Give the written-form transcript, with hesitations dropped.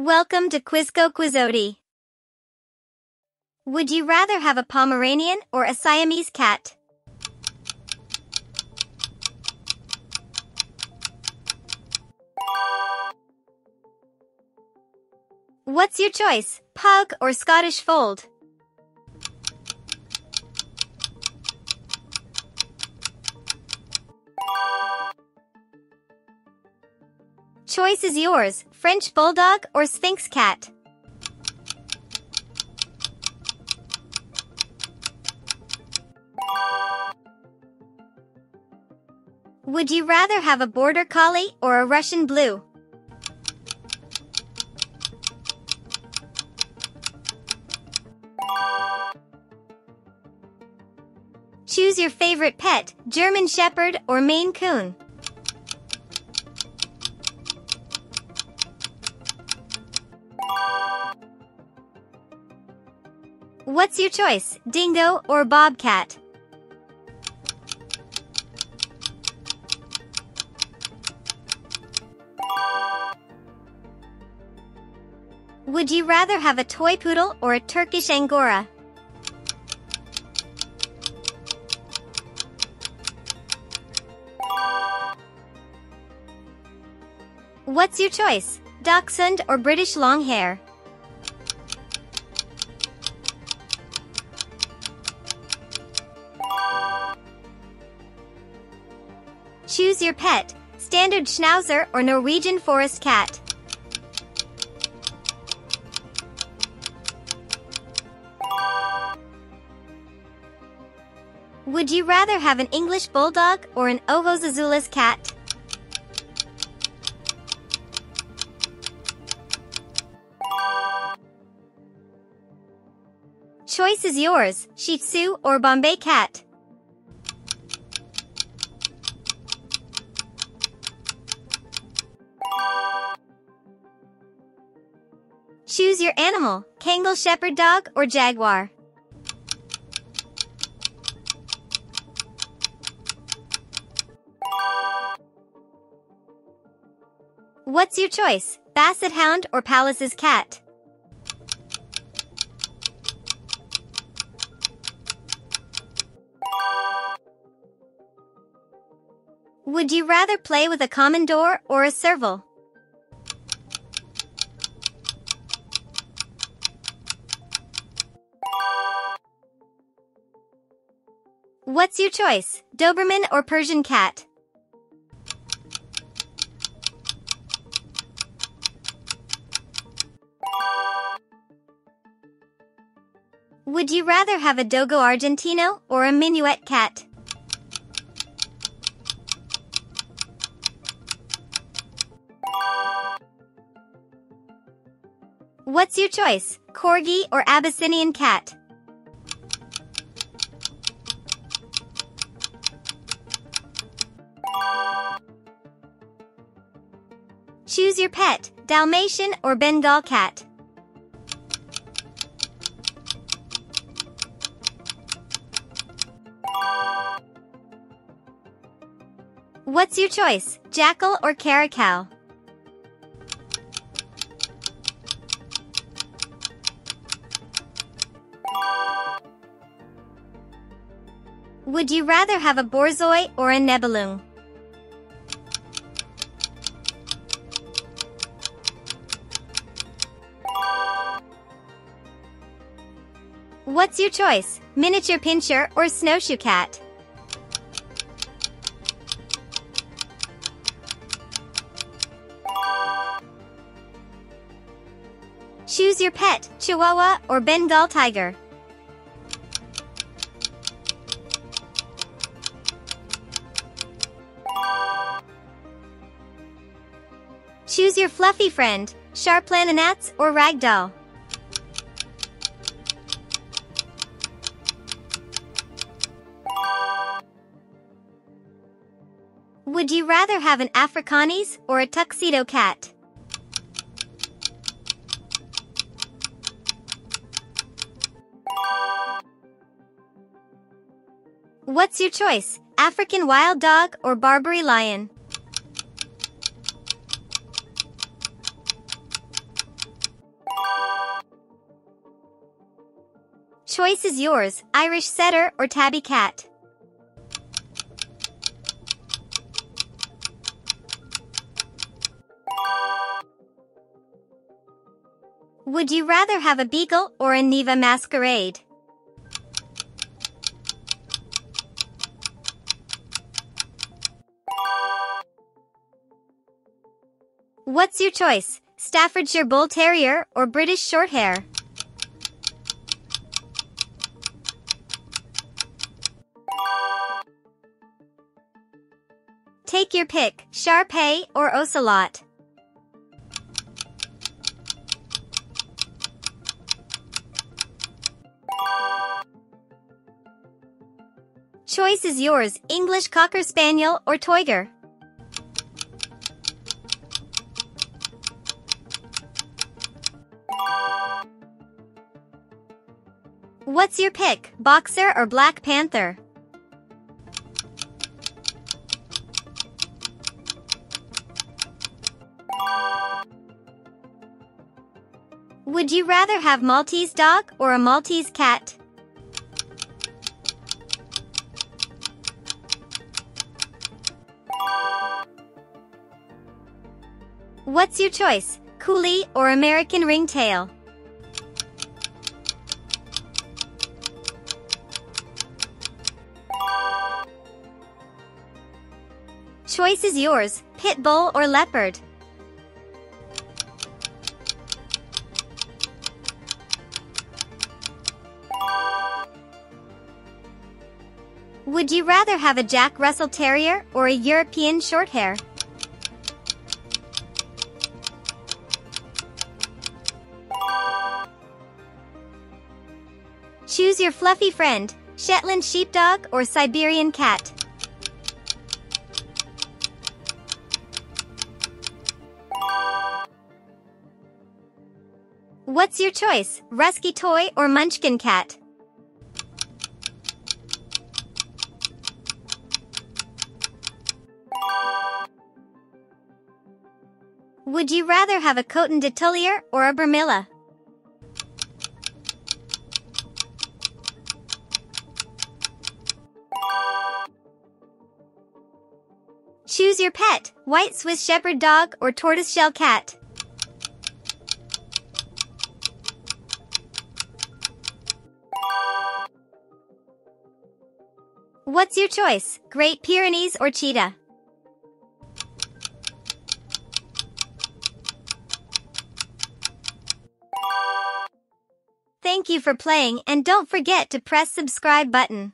Welcome to Quizco Quizote. Would you rather have a Pomeranian or a Siamese cat? What's your choice, Pug or Scottish Fold? Choice is yours, French Bulldog or Sphynx Cat. Would you rather have a Border Collie or a Russian Blue? Choose your favorite pet, German Shepherd or Maine Coon. What's your choice, Dingo or Bobcat? Would you rather have a toy poodle or a Turkish Angora? What's your choice, Dachshund or British Longhair? Choose your pet, Standard Schnauzer or Norwegian Forest Cat. Would you rather have an English Bulldog or an Ovos Azules cat? Choice is yours, Shih Tzu or Bombay Cat. Choose your animal, Kangal Shepherd Dog or Jaguar. What's your choice, Basset Hound or Pallas's Cat? Would you rather play with a Commodore or a Serval? What's your choice, Doberman or Persian Cat? Would you rather have a Dogo Argentino or a Minuet cat? What's your choice, Corgi or Abyssinian Cat? Choose your pet, Dalmatian or Bengal Cat. What's your choice, Jackal or Caracal? Would you rather have a Borzoi or a Nebelung? What's your choice, Miniature Pinscher or Snowshoe Cat? Choose your pet, Chihuahua or Bengal Tiger. Choose your fluffy friend, Sharplanonats or Ragdoll. Would you rather have an Afrikaans or a tuxedo cat? What's your choice, African Wild Dog or Barbary Lion? Choice is yours, Irish setter or tabby cat. Would you rather have a beagle or a Neva masquerade? What's your choice, Staffordshire Bull Terrier or British Shorthair? Take your pick, Shar-Pei or Ocelot. Choice is yours, English Cocker Spaniel or Toiger. What's your pick, Boxer or Black Panther? Would you rather have Maltese dog or a Maltese cat? What's your choice, Coolie or American Ringtail? Choice is yours, Pit Bull or Leopard. Would you rather have a Jack Russell Terrier or a European Shorthair? Choose your fluffy friend, Shetland Sheepdog or Siberian Cat. What's your choice, Rusky Toy or Munchkin Cat? Would you rather have a Coton de Tullier or a Bramilla? Choose your pet, White Swiss Shepherd Dog or Tortoiseshell Cat. What's your choice, Great Pyrenees or Cheetah? Thank you for playing and don't forget to press subscribe button.